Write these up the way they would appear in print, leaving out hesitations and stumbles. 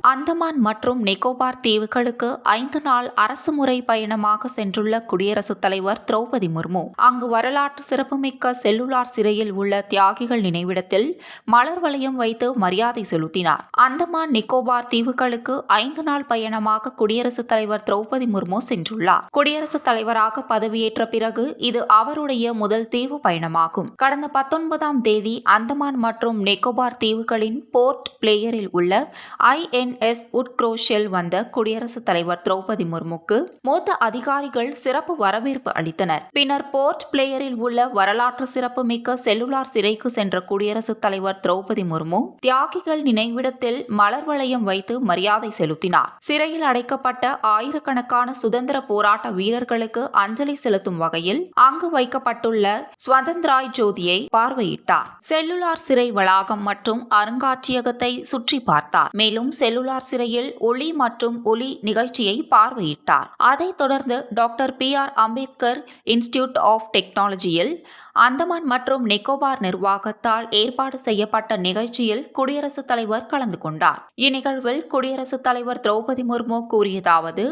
அந்தமான் மற்றும் நிக்கோபார் தீவுகளுக்கு 5 நாள் அரசுமுறை பயணமாக சென்றுள்ள குடியரசுத் தலைவர் திரௌபதி முர்மு அங்கு வரலாற்று சிறப்புமிக்க செல்லுலார் சிறையில் உள்ள தியாகிகள் நினைவிடத்தில் மலர் வளையம் வைத்து மரியாதை செலுத்தினார். அந்தமான் நிக்கோபார் தீவுகளுக்கு 5 நாள் பயணமாக குடியரசுத் தலைவர் திரௌபதி முர்மு சென்றுள்ளார். குடியரசுத் தலைவராக பதவியேற்ற பிறகு இது அவருடைய முதல் தீவு பயணமாகும். கடந்த 19ஆம் தேதி அந்தமான் மற்றும் நிக்கோபார் தீவுகளின் போர்ட் பிளேயரில் உள்ள INS உட்க்ரோஷில் வந்த குடியரசுத் தலைவர் திரௌபதி முர்முக்கு மூத்த அதிகாரிகள் சிறப்பு வரவேற்பு அளித்தனர். பின்னர் போர்ட் பிளேயரில் உள்ள வரலாற்று சிறப்பு மிக்க செல்லுலார் சிறைக்கு சென்ற குடியரசுத் தலைவர் திரௌபதி முர்மு தியாகிகள் நினைவிடத்தில் மலர் வளையம் வைத்து மரியாதை செலுத்தினார். சிறையில் அடைக்கப்பட்ட ஆயிரக்கணக்கான சுதந்திர போராட்ட வீரர்களுக்கு அஞ்சலி செலுத்தும் வகையில் அங்கு வைக்கப்பட்டுள்ள ஸ்வதந்திராய் ஜோதியை பார்வையிட்டார். செல்லுலார் சிறை வளாகம் மற்றும் அருங்காட்சியகத்தை சுற்றி பார்த்தார். மேலும் செல்லுலார் சிறையில் ஒளி மற்றும் ஒலி நிகழ்ச்சியை பார்வையிட்டார். அதைத் தொடர்ந்து doctor PR Ambedkar institute of டெக்னாலஜியில் அந்தமான் மற்றும் நிக்கோபார் நிர்வாகத்தால் ஏற்பாடு செய்யப்பட்ட நிகழ்ச்சியில் குடியரசுத் தலைவர் கலந்து கொண்டார். இந்நிகழ்வில் குடியரசுத் தலைவர் திரௌபதி முர்மு கூறியதாவது: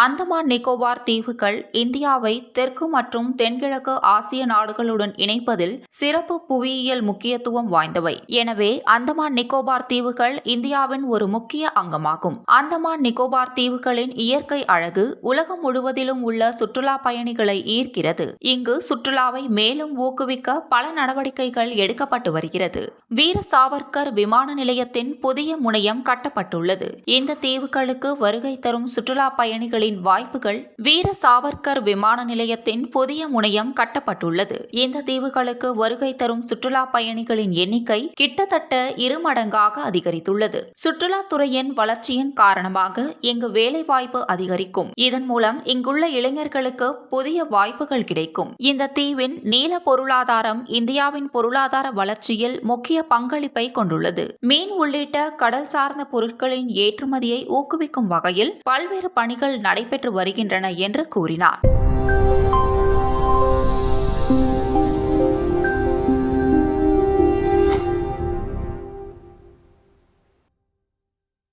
அந்தமான் நிக்கோபார் தீவுகள் இந்தியாவை தெற்கு மற்றும் தென்கிழக்கு ஆசிய நாடுகளுடன் இணைப்பதில் சிறப்பு புவியியல் முக்கியத்துவம் வாய்ந்தவை. எனவே அந்தமான் நிக்கோபார் தீவுகள் இந்தியாவின் ஒரு முக்கிய அங்கமாகும். அந்தமான் நிக்கோபார் தீவுகளின் இயற்கை அழகு உலகம் முழுவதிலும் உள்ள சுற்றுலா பயணிகளை ஈர்க்கிறது. இங்கு சுற்றுலாவை மேலும் ஊக்குவிக்க பல நடவடிக்கைகள் எடுக்கப்பட்டு வருகிறது. வீர சாவர்கர் விமான நிலையத்தின் புதிய முனையம் கட்டப்பட்டுள்ளது. இந்த தீவுகளுக்கு வருகை தரும் சுற்றுலா பயணிகளின் வாய்ப்புகள் வீர சாவர்கர் விமான நிலையத்தின் புதிய முனையம் கட்டப்பட்டுள்ளது. இந்த தீவுகளுக்கு வருகை தரும் சுற்றுலா பயணிகளின் எண்ணிக்கை கிட்டத்தட்ட 2 மடங்காக அதிகரித்துள்ளது. சுற்றுலாத்துறையின் வளர்ச்சியின் காரணமாக இங்கு வேலைவாய்ப்பு அதிகரிக்கும். இதன் மூலம் இங்குள்ள இளைஞர்களுக்கு புதிய வாய்ப்புகள் கிடைக்கும். இந்த தீவின் நீல பொருளாதாரம் இந்தியாவின் பொருளாதார வளர்ச்சியில் முக்கிய பங்களிப்பை கொண்டுள்ளது. மீன் உள்ளிட்ட கடல் சார்ந்த பொருட்களின் ஏற்றுமதியை ஊக்குவிக்கும் வகையில் பல்வேறு பணிகள் நடைபெற்று வருகின்றன என்று கூறினார்.